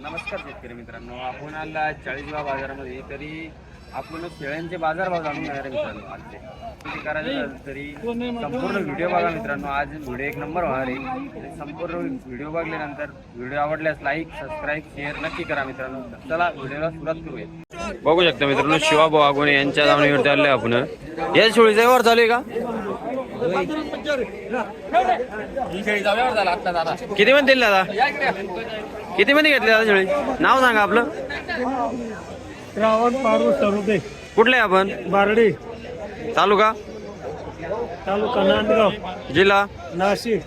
नमस्कार शेतकरी मित्रांनो, आपण आला 40गाव बाजारामध्ये. तरी आपण शेळ्यांचे बाजारभाव जाणून घेणार आहे मित्रांनो. आजचे किती करायचं झालं तरी संपूर्ण व्हिडिओ बघा मित्रांनो. आज व्हिडिओ एक नंबर होणार आहे. संपूर्ण व्हिडिओ बघल्यानंतर व्हिडिओ आवडल्यास लाईक, सबस्क्राईब, शेअर नक्की करा मित्रांनो. चला व्हिडिओला सुरुवात करूया. बघू शकता मित्रांनो, शिवाभाऊ आगोने यांच्या दावणीवरती आले आपण. या शेळीचा व्यवहार चालू आहे का? किती मध्ये दिले दादा? किती मध्ये घेतले दादा शेळी? नाव सांगा आपलं. श्रावण पारू सरुदे. कुठले आपण? बारडी तालुका नांदगाव, जिल्हा नाशिक.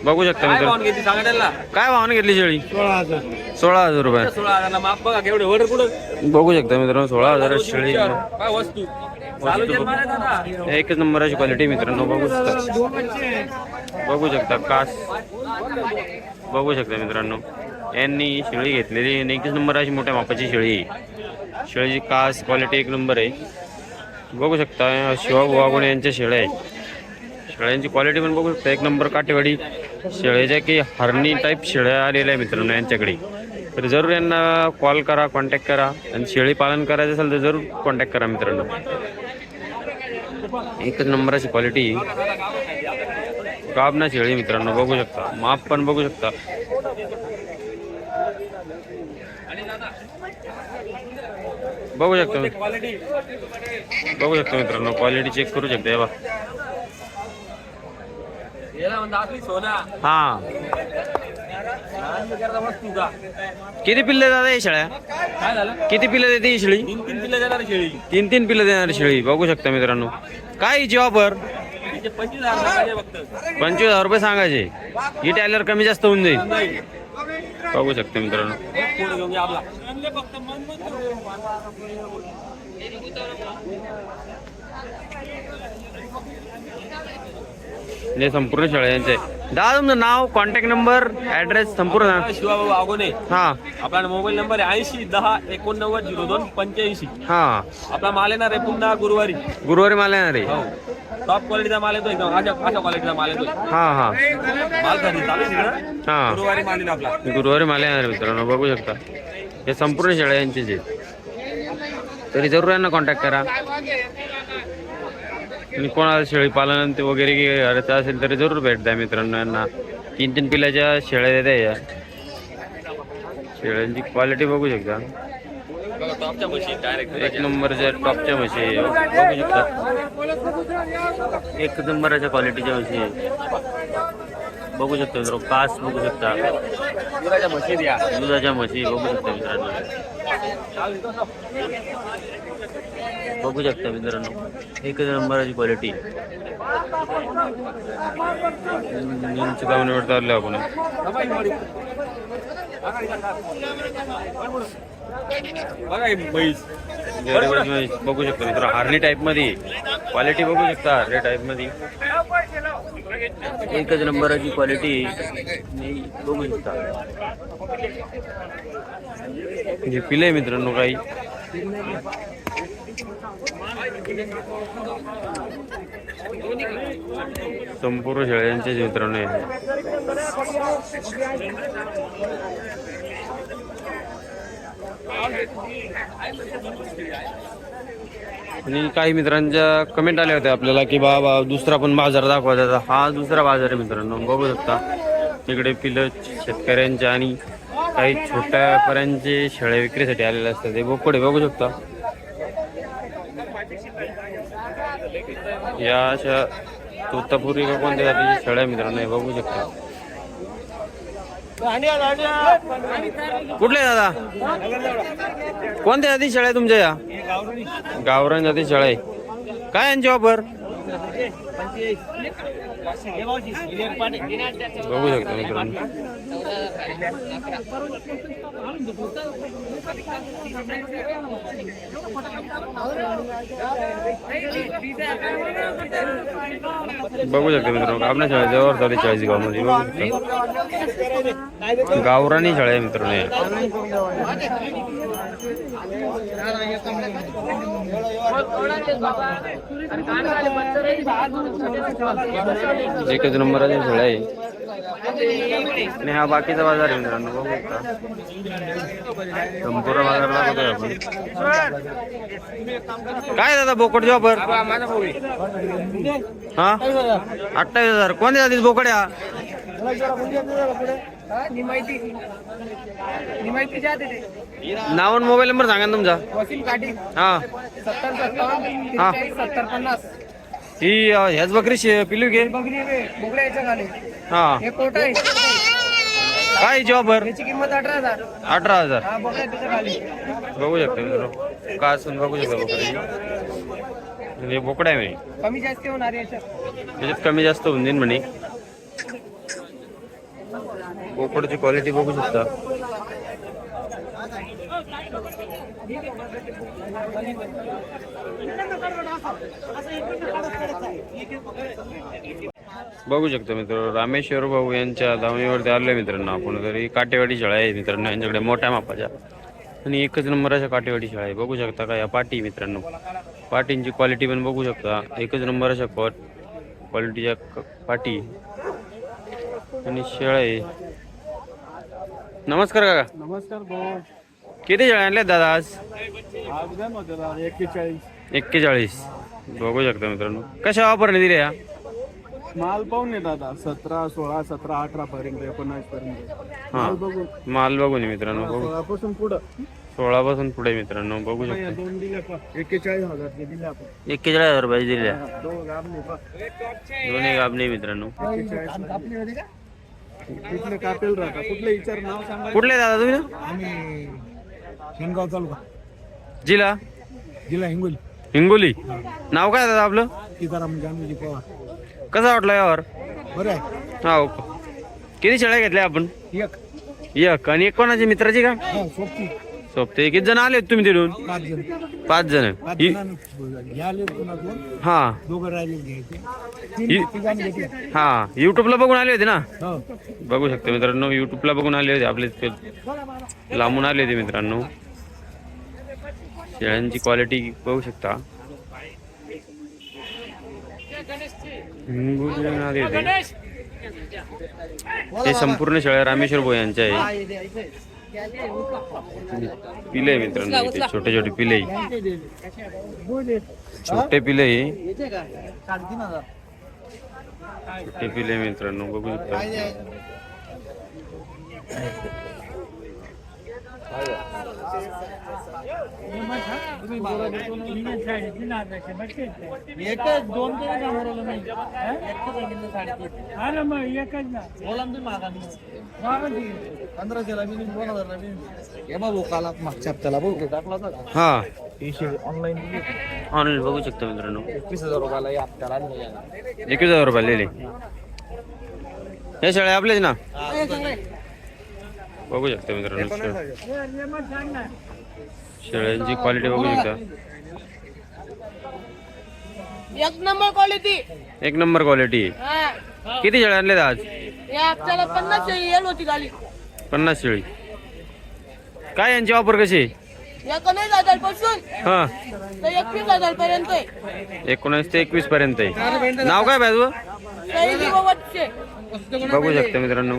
बघू शकता मित्रांनो, काय भावाने घेतली शेळी? 16,000 रुपये. बघू शकता मित्रांनो, 16,000 शेळी. एकच नंबराची क्वालिटी मित्रांनो. बघू शकता कास. बघू शकता मित्रांनो, यांनी शेळी घेतलेली एकच नंबराची मोठ्या मापाची शेळी. शेळीची कास क्वालिटी एक नंबर आहे. बघू शकता शिवाभाऊ आगोने यांच्या शेळ्या आहे. शेळ्यांची क्वालिटी पण बघू शकता एक नंबर. काठेवाडी शेळ्याच्या की हरणी टाईप शेळ्या आलेल्या आहे मित्रांनो यांच्याकडे. तर जरूर यांना कॉल करा, कॉन्टॅक्ट करा. आणि शेळी पालन करायचं असेल तर जरूर कॉन्टॅक्ट करा मित्रांनो. एकच नंबराची क्वालिटी गाभणा शेळी मित्रांनो. बघू शकता माप पण बघू शकता. बघू शकता मित्रांनो, क्वालिटी चेक करू शकता. बघा हा, किती पिल्ले दादा ही शेळ्या? किती पिल्ले देते ही शेळी? 3 पिल्ले देणारी शेळी. बघू शकता मित्रांनो. काय हिची ऑफर? 25,000 रुपये सांगायचे. ही टायलर कमी जास्त होऊन जाईल. बघू शकता मित्रांनो. हे संपूर्ण शेळ्या यांचे. दादा तुमचं नाव, कॉन्टॅक्ट नंबर, ऍड्रेस संपूर्ण. शिवाभाऊ आगोने. हा, आपला मोबाईल नंबर आहे 80 10 89 02 85. हा. आपला माल येणार आहे पुन्हा गुरुवारी. माल येणार आहे. टॉप क्वालिटीचा माल येतो, एकदम अशा क्वालिटीचा माल येतो. हा हा, माल खरेदी चालू आहे ना. हा, गुरुवारी माल येईल आपला. गुरुवारी माल येणार आहे मित्रांनो. बघू शकता हे संपूर्ण शेळ्या यांचेच आहेत. तरी जरूर यांना कॉन्टॅक्ट करा. आणि कोणाला शेळी पालन ते वगैरे करायचं असेल तरी जरूर भेट द्या मित्रांनो यांना. 3 पिल्ल्याच्या शेळ्या देत्या या. शेळ्यांची क्वालिटी बघू शकता. टॉपच्या म्हशी डायरेक्ट एक नंबरच्या टॉपच्या म्हशी बघू शकता. एक नंबरच्या क्वालिटीच्या म्हशी बघू शकता मित्रांनो. कास बघू शकता. दुधाच्या म्हशी द्या. दुधाच्या म्हशी बघू शकता मित्रांनो. बघू शकता मित्रांनो, एक नंबराची क्वालिटी. गावणीवर चाललो आपण. बघू शकता मित्रांनो, हार्ली टाईप मध्ये क्वालिटी बघू शकता. हार्ली टाईप मध्ये एकच नंबराची क्वालिटी बघू शकता. जे पिले मित्रांनो काही संपूर्ण शेळ्यांचे मित्रांनो. आणि काही मित्रांच्या कमेंट आल्या होत्या आपल्याला की बाबा दुसरा पण बाजार दाखवायचा. हा दुसरा बाजार आहे मित्रांनो. बघू शकता तिकडे पिलं शेतकऱ्यांच्या आणि काही छोट्या व्यापाऱ्यांचे शेळ्या विक्रीसाठी आलेले असतात. ते बोकडे बघू शकता. या अशा तोतापुरी का कोणत्या जातीच्या शेळ्या मित्रांनो बघू शकता. कुठले दादा? कोणत्या जाती शेळ्या तुमच्या? या गावरान जाती शेळ्या आहे. काय यांची ऑफर? बघू शकता मित्रांनो. बघू शकता मित्रांनो, आपल्या शाळेजवळ झाली 40गाव मध्ये बघू शकता. गावरानी शाळा आहे मित्रांनो. एकच नंबराची शाळा आहे. आणि हा बाकीचा बाजार आहे मित्रांनो, बघू शकता संपूर्ण बाजार दाखवतोय आपण. काय दादा बोकड जॉबर हा 28,000. कोणत्या जातीच बोकड्या? नाव आणि मोबाईल नंबर सांगा ना तुमचा. वसीम काठी हा 70 हा 70 ही ह्याच बकरी पिलू घे. बघली बोकड्या याच्या खाली हा हे कोट आहे. काय जॉबर? याची किंमत 18,000. 18,000. हा बोकड्या त्याच्या खाली बघू शकता मित्रांनो, का असून बघू शकता बोकडी. म्हणजे बोकडा आहे म्हणे, कमी जास्त होणार याच्यात. त्याच्यात कमी जास्त होऊन जाईल म्हणे. बोकडची क्वालिटी बघू शकता. बघू शकतो मित्र, रामेश्वर भाऊ यांच्या धावणीवरती आलोय मित्रांनो आपण. तरी काटेवाडी शाळा आहे मित्रांनो यांच्याकडे मोठ्या मापाच्या, आणि एकच नंबर अशा काटेवाडी शाळा आहे. बघू शकता का या पाटी मित्रांनो, पाटींची क्वालिटी पण बघू शकता. एकच नंबर अशा क्वालिटीच्या पाटी आणि शेळ्या आहे. नमस्कार काका. नमस्कार भाऊ. किती शेळ्या आणल्यात दादा आज? आज द्या ना त्याला 41. 41. बघू शकता मित्रांनो, कशा वापरणे दिल्या या? माल पाहून येत दादा 17, 16, 17, 18 पर्यंत 19 पर्यंत हा माल बघून. माल बघून ये मित्रांनो, बघू 16 पासून पुढं 16 पासून पुढे मित्रांनो बघू शकता. दोन दिले का 41,000 दिले आपण. 41,000 रुपये दिल्या. दोन गाबणे पा. दोन्ही गाबणे मित्रांनो. 41 आपली होती का? कुठले कापेल राहता, कुठले विचार नाव सांगा. कुठले दादा तुम्ही ना? आम्ही शेनगाव तालुका जिल्हा जिल्हा हिंगोली. हिंगोली. नाव काय दादा आपलं? सीताराम जानवी पवार. कसा वाटला यावर? बरं आहे. हा किती शेळ्या घेतल्या आपण? एक. आणि एक कोणाची मित्राची का? सोबती सोबते. किती जण आले तुम्ही तिथून? 5 जण. 5 जण. 5 जण घ्याले पुन्हा दोन हा दोघं राहिले घ्यायचे. तिघांनी घेतले. हा युट्यूबला बघून आले होते ना? हो. बघू शकता मित्रांनो, युट्यूबला बघून आले होते आपले, लांबून आले होते मित्रांनो. शेळ्यांची क्वालिटी बघू शकता. आले होते. हे संपूर्ण शेळ्या रामेश्वर भाऊ यांच्या आहे. पिले मित्रांनो, इथे छोटे छोटे पिले, छोटे पिले, छोटे पिले मित्रांनो बघू शकता. हा ऑनलाईन बघू शकता मित्रांनो. 21,000 रुपयाला आपल्याला 21,000 रुपये लिहिले. हे शेळ्या आपलेच ना? बघू शकता मित्रांनो, शेळ्यांची क्वालिटी बघू शकता. एक नंबर क्वालिटी. एक नंबर क्वालिटी. किती शेळ्या आणल्या आज? आपल्याला 50 येल होती गाली. 50 शेळी. काय यांची ऑफर कशी? 19,000 पासून हा तर 21,000 पर्यंत आहे. 19 ते 21 पर्यंत आहे. नाव काय पाहिजे? शैली बाबतचे. बघू शकता मित्रांनो.